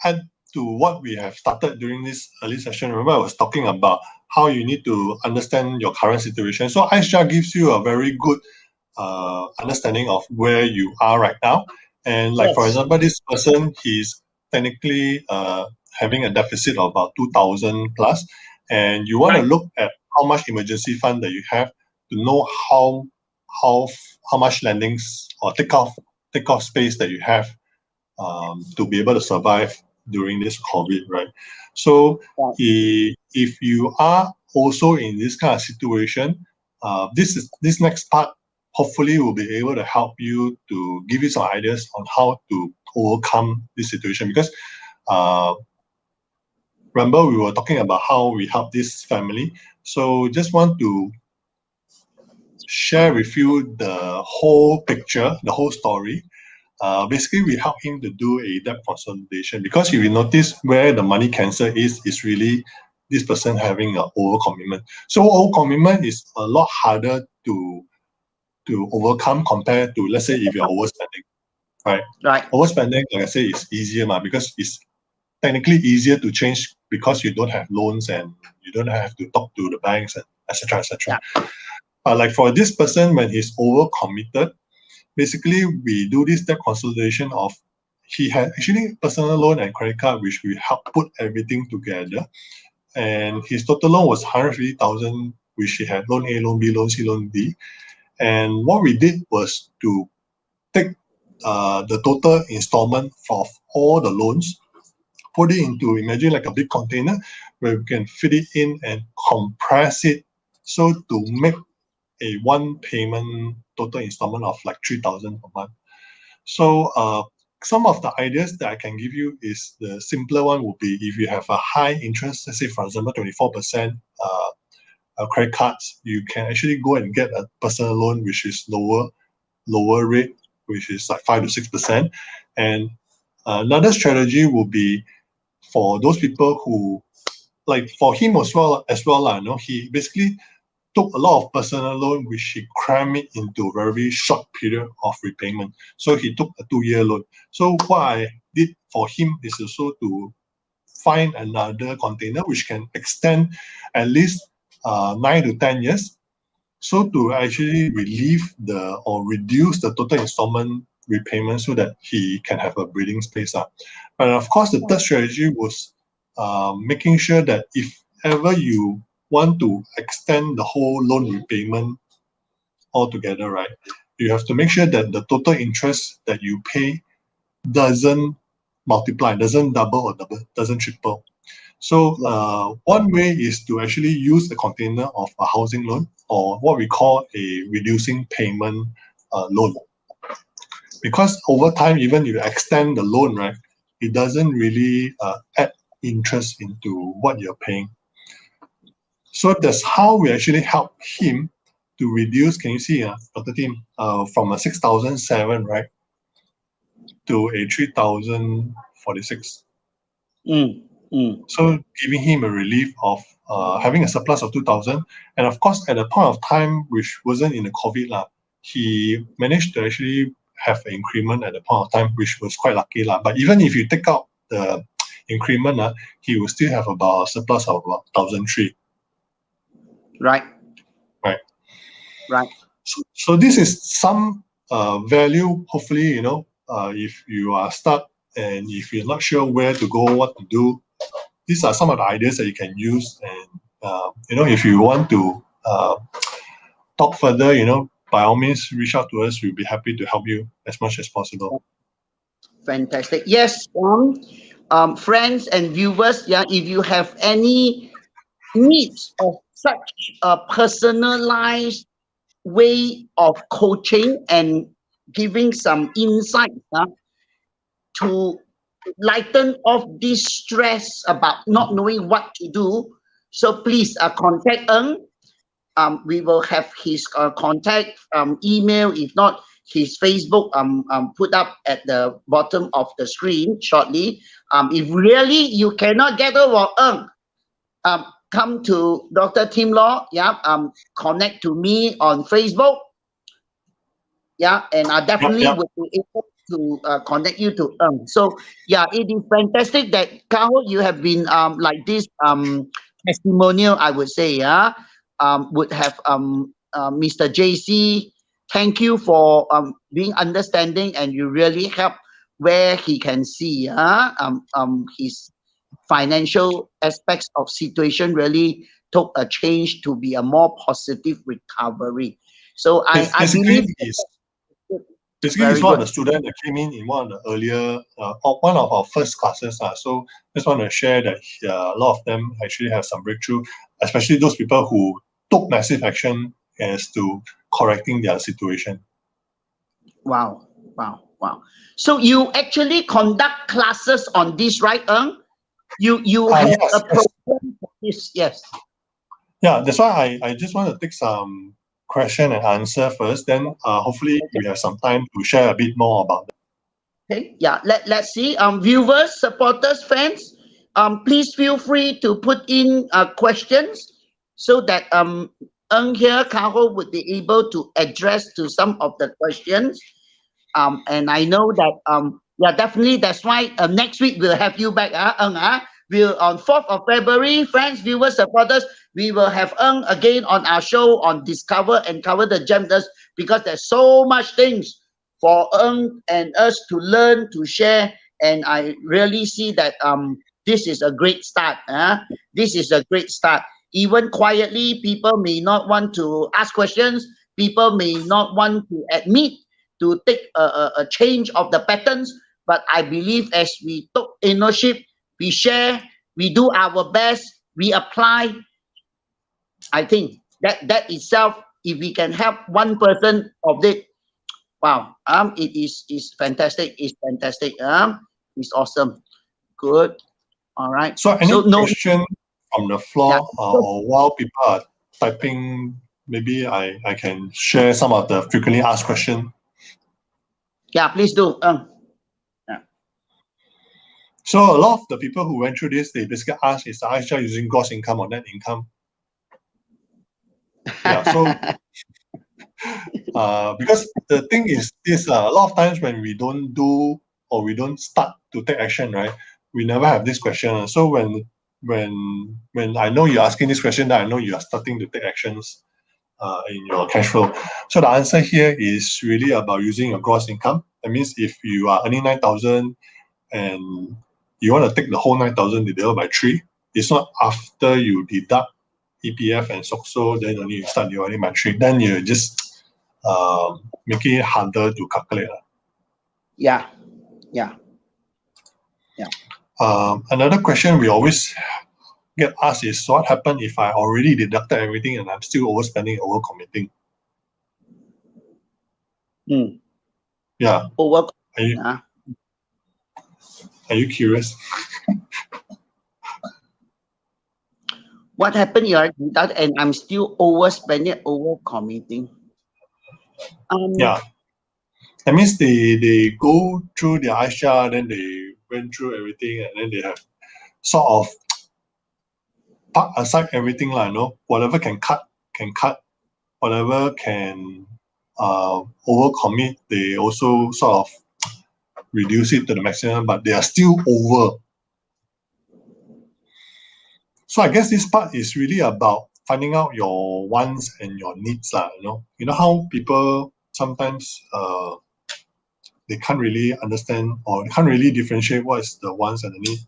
Speaker 2: add to what we have started during this early session. Remember, I was talking about how you need to understand your current situation. So ice jar gives you a very good understanding of where you are right now. And like, for
Speaker 1: Yes.
Speaker 2: example, this person, he's technically having a deficit of about 2,000 plus, and you want to look at how much emergency fund that you have to know how how much lendings or take off space that you have to be able to survive during this COVID, right? So if you are also in this kind of situation, this next part hopefully will be able to help you to give you some ideas on how to overcome this situation, because remember we were talking about how we help this family. So just want to share with you the whole picture, the whole story. Basically, we help him to do a debt consolidation because you will notice where the money cancer is really this person having an overcommitment. So overcommitment is a lot harder to overcome compared to, let's say, if you're overspending, right?
Speaker 1: Right.
Speaker 2: Overspending, like I say, is easier because it's technically easier to change because you don't have loans and you don't have to talk to the banks and etc. etc.
Speaker 1: Yeah.
Speaker 2: Like for this person, when he's overcommitted, basically we do this debt consolidation of he had actually personal loan and credit card, which we help put everything together. And his total loan was 150,000, which he had loan A, loan B, loan C, loan D. And what we did was to take the total installment of all the loans, put it into, imagine like a big container where we can fit it in and compress it. So to make a one payment total installment of like 3,000 per month. So some of the ideas that I can give you is the simpler one would be if you have a high interest, let's say for example 24% credit cards, you can actually go and get a personal loan which is lower rate, which is like 5 to 6%. And another strategy will be for those people who, like for him as well, he basically took a lot of personal loan, which he crammed it into a very short period of repayment. So he took a 2-year loan. So what I did for him is also to find another container which can extend at least 9 to 10 years. So to actually relieve or reduce the total installment repayment so that he can have a breathing space. But of course, the third strategy was making sure that if ever you want to extend the whole loan repayment altogether, right, you have to make sure that the total interest that you pay doesn't multiply, doesn't double or doesn't triple. So one way is to actually use the container of a housing loan or what we call a reducing payment loan. Because over time, even if you extend the loan, right, it doesn't really add interest into what you're paying. So that's how we actually help him to reduce, can you see, Dr. Tim, from a 6,007, right, to a 3,046. So giving him a relief of having a surplus of 2,000. And of course, at a point of time, which wasn't in the COVID, he managed to actually have an increment at the point of time, which was quite lucky. But even if you take out the increment, he will still have about a surplus of about 1,003.
Speaker 1: Right.
Speaker 2: Right.
Speaker 1: Right.
Speaker 2: So this is some value, hopefully, if you are stuck and if you're not sure where to go, what to do, these are some of the ideas that you can use. And, if you want to talk further, by all means, reach out to us. We'll be happy to help you as much as possible.
Speaker 1: Fantastic. Yes, friends and viewers, yeah, if you have any needs of such a personalized way of coaching and giving some insight to lighten off this stress about not knowing what to do, so please contact Ng. We will have his contact email, if not his Facebook, put up at the bottom of the screen shortly. If really you cannot get over Ng, come to Dr. Tim Law, connect to me on Facebook, and I definitely will be able to connect you to Ng. So it is fantastic that Ka Hoe, you have been like this testimonial, I would say, would have Mr. JC. Thank you for being understanding, and you really help where he can see his financial aspects of situation really took a change to be a more positive recovery. So I believe
Speaker 2: basically he's one of the students that came in one of the earlier, one of our first classes. So just want to share that a lot of them actually have some breakthrough, especially those people who took massive action as to correcting their situation.
Speaker 1: Wow. So you actually conduct classes on this, right, Ng? you have
Speaker 2: Yes,
Speaker 1: a
Speaker 2: yes.
Speaker 1: program for this. Yes.
Speaker 2: Yeah, that's why I just want to take some question and answer first. Then hopefully
Speaker 1: Okay.
Speaker 2: we have some time to share a bit more about that.
Speaker 1: Okay. Yeah. Let's see. Viewers, supporters, fans. Please feel free to put in questions so that Ng Ka Hoe would be able to address to some of the questions. And I know that yeah, definitely that's why next week we'll have you back, we'll on 4th of February, friends, viewers, supporters, we will have again on our show on Discover and Cover the Gems, because there's so much things for and us to learn, to share. And I really see that this is a great start. This is a great start. Even quietly, people may not want to ask questions, people may not want to admit to take a change of the patterns. But I believe as we took ownership, we share, we do our best, we apply. I think that itself, if we can help one person of it, wow, it is fantastic. It's fantastic. It's awesome. Good. All right.
Speaker 2: So any
Speaker 1: So no,
Speaker 2: question from the
Speaker 1: yeah.
Speaker 2: floor or while people are typing, maybe I can share some of the frequently asked questions.
Speaker 1: Yeah, please do. Yeah.
Speaker 2: So a lot of the people who went through this, they basically ask, is the Aisha using gross income or net income? Yeah, so because the thing is this, a lot of times when we don't do or we don't start to take action, right, we never have this question. So when I know you're asking this question, then I know you are starting to take actions in your cash flow. So the answer here is really about using your gross income. That means if you are earning 9,000 and you want to take the whole 9,000 divided by 3, it's not after you deduct EPF and SOCSO, then only you start dividing by 3. Then you just make it harder to calculate.
Speaker 1: Yeah. Yeah.
Speaker 2: Another question we always get asked is, what happens if I already deducted everything and I'm still overspending, overcommitting? Yeah.
Speaker 1: Over.
Speaker 2: Are you curious?
Speaker 1: What happened here that and I'm still overspending, overcommitting?
Speaker 2: Yeah. That means they go through their Aisha, then they went through everything, and then they have sort of park aside everything, whatever can cut, whatever can overcommit, they also sort of reduce it to the maximum, but they are still over. So I guess this part is really about finding out your wants and your needs, You know how people sometimes they can't really understand or can't really differentiate what is the wants and the need.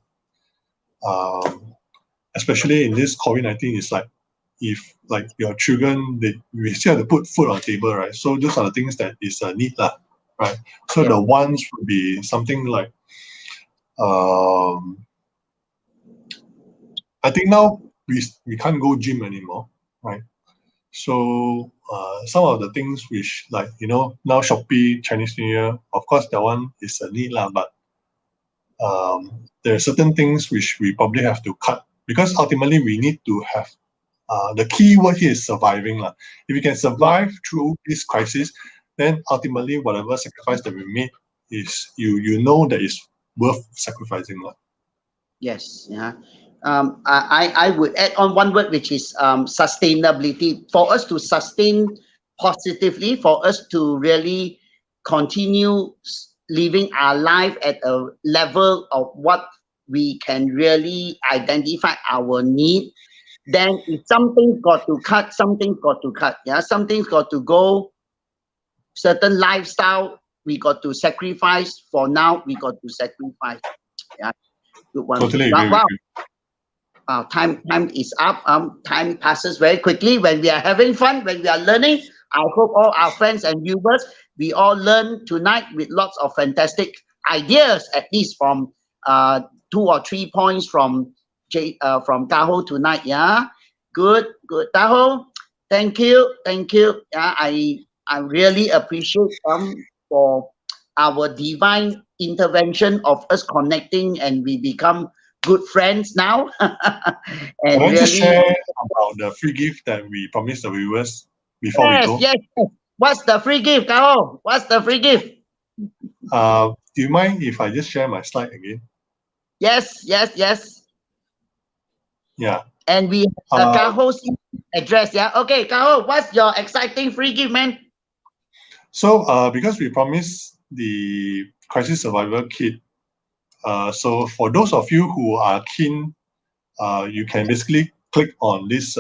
Speaker 2: Especially in this COVID-19, it's like if like your children, we still have to put food on the table, right? So those are the things that is a need, right? So the wants would be something like I think now we can't go gym anymore, right? So some of the things which now Shopee Chinese New Year, of course that one is a need but there are certain things which we probably have to cut because ultimately we need to have the key word here is surviving If we can survive through this crisis, then ultimately whatever sacrifice that we made is you know that is worth sacrificing
Speaker 1: Yes. Yeah. I would add on one word, which is sustainability. For us to sustain positively, for us to really continue living our life at a level of what we can really identify our need, then if something got to cut, something got to cut. Yeah, something's got to go. Certain lifestyle we got to sacrifice. For now, we got to sacrifice. Yeah, good one.
Speaker 2: Totally agree with you.
Speaker 1: Time is up. Time passes very quickly when we are having fun, when we are learning. I hope all our friends and viewers, we all learn tonight with lots of fantastic ideas, at least from 2 or 3 points from Ka Hoe tonight. Yeah, good. Ka Hoe, thank you. Yeah, I really appreciate for our divine intervention of us connecting and we become good friends now. And
Speaker 2: Can I just
Speaker 1: really,
Speaker 2: share about the free gift that we promised the viewers before we
Speaker 1: yes,
Speaker 2: go?
Speaker 1: yes, yes. What's the free gift, Ka Hoe? What's the free gift?
Speaker 2: Do you mind if I just share my slide again?
Speaker 1: Yes, yes, yes.
Speaker 2: Yeah.
Speaker 1: And we have
Speaker 2: Uh,
Speaker 1: Ka Hoe's address. Yeah. Okay, Ka Hoe, what's your exciting free gift, man?
Speaker 2: so because we promised the crisis survivor kit, so for those of you who are keen, you can basically click on this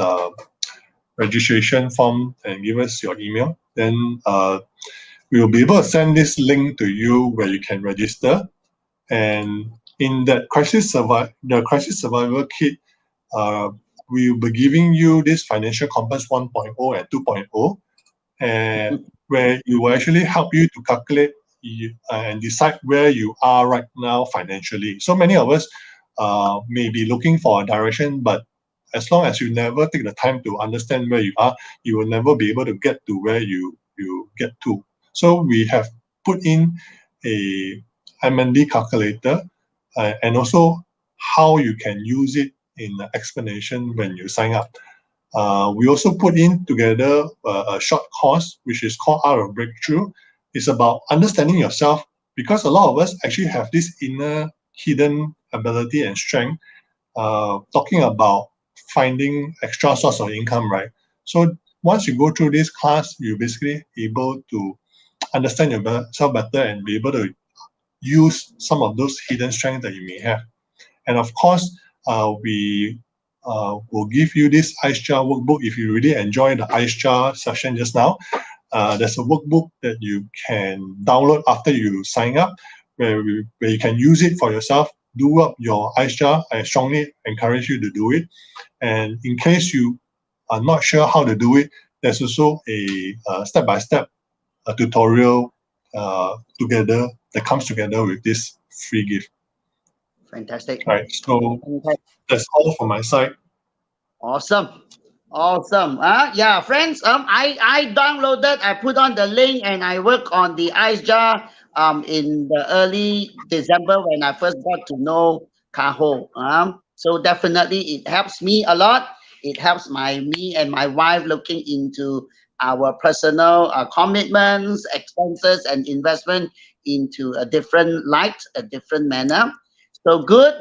Speaker 2: registration form and give us your email. Then we will be able to send this link to you where you can register. And in that the crisis survivor kit, uh, we will be giving you this financial compass 1.0 and 2.0, and where it will actually help you to calculate and decide where you are right now financially. So many of us may be looking for a direction, but as long as you never take the time to understand where you are, you will never be able to get to where you get to. So we have put in a M&D calculator, and also how you can use it in the explanation when you sign up. We also put in together a short course, which is called Art of Breakthrough. It's about understanding yourself, because a lot of us actually have this inner hidden ability and strength, talking about finding extra source of income, right? So once you go through this class, you're basically able to understand yourself better and be able to use some of those hidden strengths that you may have. And of course, we will give you this ice jar workbook. If you really enjoy the ice jar session just now, there's a workbook that you can download after you sign up, where you can use it for yourself, do up your ice jar. I strongly encourage you to do it. And in case you are not sure how to do it, there's also a step-by-step tutorial together that comes together with this free gift.
Speaker 1: Fantastic.
Speaker 2: Right. So
Speaker 1: Fantastic.
Speaker 2: that's all from my side.
Speaker 1: Awesome. Awesome. Yeah, friends. I downloaded, I put on the link, and I work on the ice jar in the early December when I first got to know Ka Hoe. So definitely it helps me a lot. It helps me and my wife looking into our personal commitments, expenses, and investment into a different light, a different manner. So good.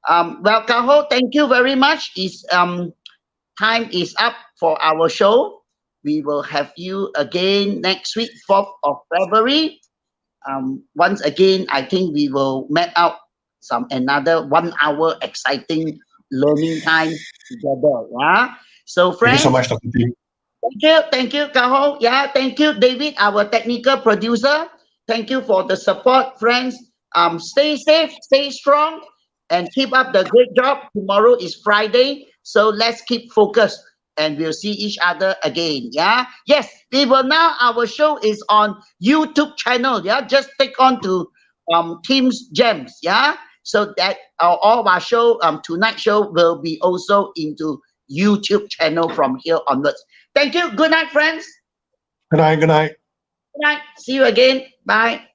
Speaker 1: Well, Ka Hoe, thank you very much. Time is up for our show. We will have you again next week, 4th of February. Once again, I think we will map out another 1 hour exciting learning time together. Yeah. So,
Speaker 2: Thank you so
Speaker 1: friends,
Speaker 2: much, Dr. Tim.
Speaker 1: thank you, Ka Hoe. Yeah, thank you, David, our technical producer. Thank you for the support, friends. Stay safe, stay strong, and keep up the great job. Tomorrow is Friday, so let's keep focused, and we'll see each other again. Yeah. Yes, we will now. Our show is on YouTube channel. Yeah, just take on to Tim's Gems. Yeah, so that all our show tonight show will be also into YouTube channel from here onwards. Thank you. Good night, friends.
Speaker 2: Good night. Good night.
Speaker 1: Good night. See you again. Bye.